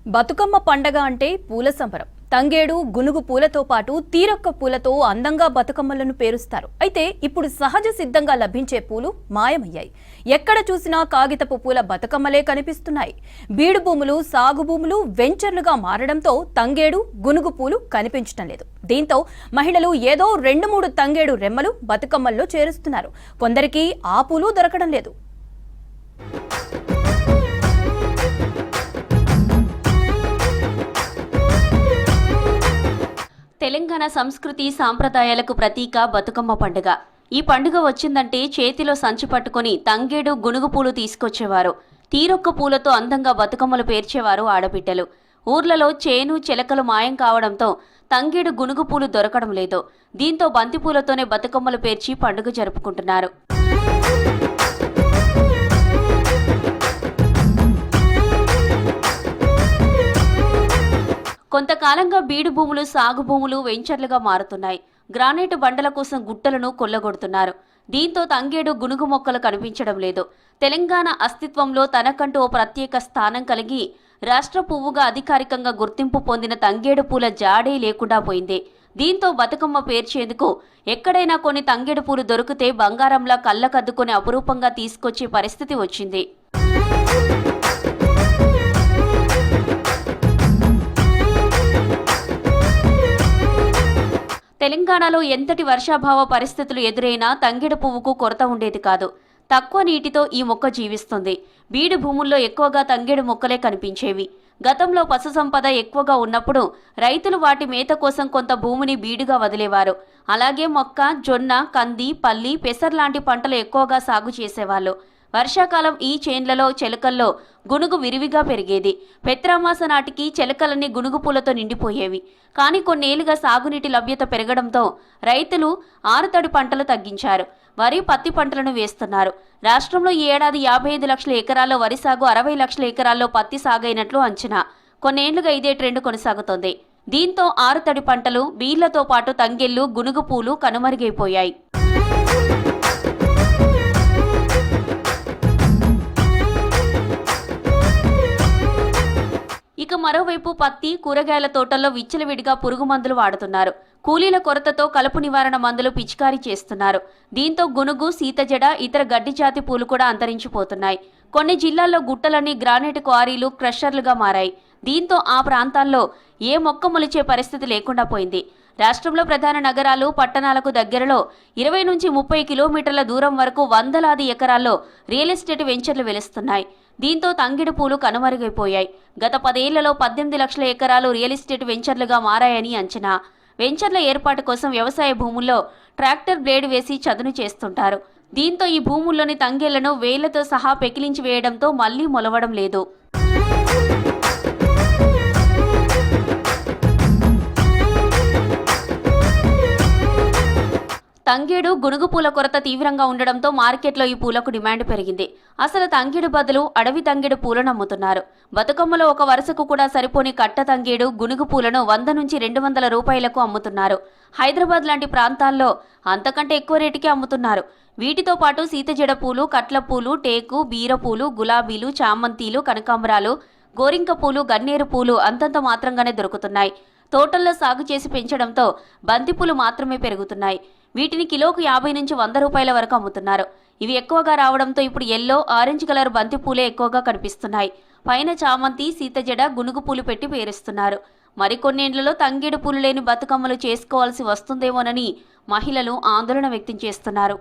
బతుకమ్మ పండగ అంటే పూల సంబరం. తంగేడు, గునుగు పూలతో పాటు తీరొక్క పూలతో అందంగా బతుకమ్మలను పేరుస్తారు. అయితే ఇప్పుడు సహజ సిద్ధంగా లభించే పూలు మాయమయ్యాయి. ఎక్కడ చూసినా కాగితపు పూల బతుకమ్మలే కనిపిస్తున్నాయి. బీడు భూములు, సాగు భూములు వెంచర్లుగా మారడంతో తంగేడు, గునుగు పూలు కనిపించడం లేదు. దీంతో మహిళలు ఏదో 2-3 తంగేడు రెమ్మలు బతుకమ్మల్లో చేరుస్తున్నారు. కొందరికి ఆ పూలు దొరకడం లేదు. తెలంగాణ సంస్కృతి సాంప్రదాయాలకు ప్రతీక బతుకమ్మ పండుగ. ఈ పండుగ వచ్చిందంటే చేతిలో సంచి పట్టుకొని తంగేడు, గునుగు పూలు తీసుకొచ్చేవారు. తీరొక్క పూలతో అందంగా బతుకమ్మలు పేర్చేవారు ఆడబిడ్డలు. ఊర్లలో చేను, చెలకలు మాయం కావడంతో తంగేడు, గునుగు పూలు దొరకడం లేదు. దీంతో బంతిపూలతోనే బతుకమ్మలు పేర్చి పండుగ జరుపుకుంటున్నారు. కొంతకాలంగా బీడు భూములు, సాగు భూములు వెంచర్లుగా మారుతున్నాయి. గ్రానైట్ బండల కోసం గుట్టలను కొల్లగొడుతున్నారు. దీంతో తంగేడు, గునుగు మొక్కలు కనిపించడం లేదు. తెలంగాణ అస్తిత్వంలో తనకంటూ ఓ ప్రత్యేక స్థానం కలిగి రాష్ట్ర పువ్వుగా అధికారికంగా గుర్తింపు పొందిన తంగేడు పూల జాడే లేకుండా పోయింది. దీంతో బతుకమ్మ పేర్చేందుకు ఎక్కడైనా కొన్ని తంగేడు పూలు దొరికితే బంగారంలా కళ్ళకద్దుకొని అపురూపంగా తీసుకొచ్చే పరిస్థితి వచ్చింది. తెలంగాణలో ఎంతటి వర్షాభావ పరిస్థితులు ఎదురైనా తంగేడు పువ్వుకు కొరత ఉండేది కాదు. తక్కువ నీటితో ఈ మొక్క జీవిస్తుంది. బీడు భూముల్లో ఎక్కువగా తంగేడు మొక్కలే కనిపించేవి. గతంలో పశు సంపద ఎక్కువగా ఉన్నప్పుడు రైతులు వాటి మేత కోసం కొంత భూమిని బీడుగా వదిలేవారు. అలాగే మొక్క, జొన్న, కంది, పల్లి, పెసర్ లాంటి పంటలు ఎక్కువగా సాగు చేసేవాళ్ళు. వర్షాకాలం ఈ చేన్లలో, చెలకల్లో గునుగు విరివిగా పెరిగేది. పెత్రామాస నాటికి చెలకలన్నీ గునుగు పూలతో నిండిపోయేవి. కానీ కొన్నేళ్లుగా సాగునీటి లభ్యత పెరగడంతో రైతులు ఆరుతడి పంటలు తగ్గించారు. వరి, పత్తి పంటలను వేస్తున్నారు. రాష్ట్రంలో ఈ ఏడాది 55 లక్షల ఎకరాల్లో వరి సాగు, 60 లక్షల ఎకరాల్లో పత్తి సాగైనట్లు అంచనా. కొన్నేళ్లుగా ఇదే ట్రెండ్ కొనసాగుతోంది. దీంతో ఆరుతడి పంటలు, బీళ్లతో పాటు తంగెళ్లు, గునుగు పూలు కనుమరుగైపోయాయి. ఇక మరోవైపు పత్తి, కూరగాయల తోటల్లో విచ్చలవిడిగా పురుగు మందులు వాడుతున్నారు. కూలీల కొరతతో కలుపు నివారణ మందులు పిచికారీ చేస్తున్నారు. దీంతో గునుగు, సీతజడ, ఇతర గడ్డి జాతి పూలు కూడా అంతరించిపోతున్నాయి. కొన్ని జిల్లాల్లో గుట్టలన్నీ గ్రానైట్ క్వారీలు, క్రషర్లుగా మారాయి. దీంతో ఆ ప్రాంతాల్లో ఏ మొక్క మొలిచే పరిస్థితి లేకుండా పోయింది. రాష్ట్రంలో ప్రధాన నగరాలు, పట్టణాలకు దగ్గరలో 20 నుంచి 30 కిలోమీటర్ల దూరం వరకు వందలాది ఎకరాల్లో రియల్ ఎస్టేట్ వెంచర్లు వెలుస్తున్నాయి. దీంతో తంగేడు పూలు కనుమరుగైపోయాయి. గత 10 ఏళ్లలో 18 లక్షల ఎకరాలు రియల్ ఎస్టేట్ వెంచర్లుగా మారాయని అంచనా. వెంచర్ల ఏర్పాటు కోసం వ్యవసాయ భూముల్లో ట్రాక్టర్ బ్లేడ్ వేసి చదును చేస్తుంటారు. దీంతో ఈ భూముల్లోని తంగేళ్లను వేళ్లతో సహా పెకిలించి వేయడంతో మళ్లీ మొలవడం లేదు. తంగేడు, గునుగు పూల కొరత తీవ్రంగా ఉండడంతో మార్కెట్లో ఈ పూలకు డిమాండ్ పెరిగింది. అసలు తంగేడు బదులు అడవి తంగేడు పూలను అమ్ముతున్నారు. బతుకమ్మలో ఒక వరుసకు కూడా సరిపోని కట్ట తంగేడు, గునుగు పూలను 100 నుంచి 200 రూపాయలకు అమ్ముతున్నారు. హైదరాబాద్ లాంటి ప్రాంతాల్లో అంతకంటే ఎక్కువ రేటుకే అమ్ముతున్నారు. వీటితో పాటు సీతజడ పూలు, కట్ల పూలు, టేకు, బీరపూలు, గులాబీలు, చామంతీలు, కనకాంబరాలు, గోరింక పూలు, గన్నేరు పూలు అంతంత మాత్రంగానే దొరుకుతున్నాయి. తోటల్లో సాగు చేసి పెంచడంతో బంతిపూలు మాత్రమే పెరుగుతున్నాయి. వీటిని కిలోకు 50 నుంచి 100 రూపాయల వరకు అమ్ముతున్నారు. ఇవి ఎక్కువగా రావడంతో ఇప్పుడు ఎల్లో, ఆరెంజ్ కలర్ బంతిపూలే ఎక్కువగా కనిపిస్తున్నాయి. పైన చామంతి, సీతజడ, గునుగు పూలు పెట్టి పేరుస్తున్నారు. మరికొన్నేళ్లలో తంగేడు పూలు లేని బతుకమ్మలు చేసుకోవాల్సి వస్తుందేమోనని మహిళలు ఆందోళన వ్యక్తం చేస్తున్నారు.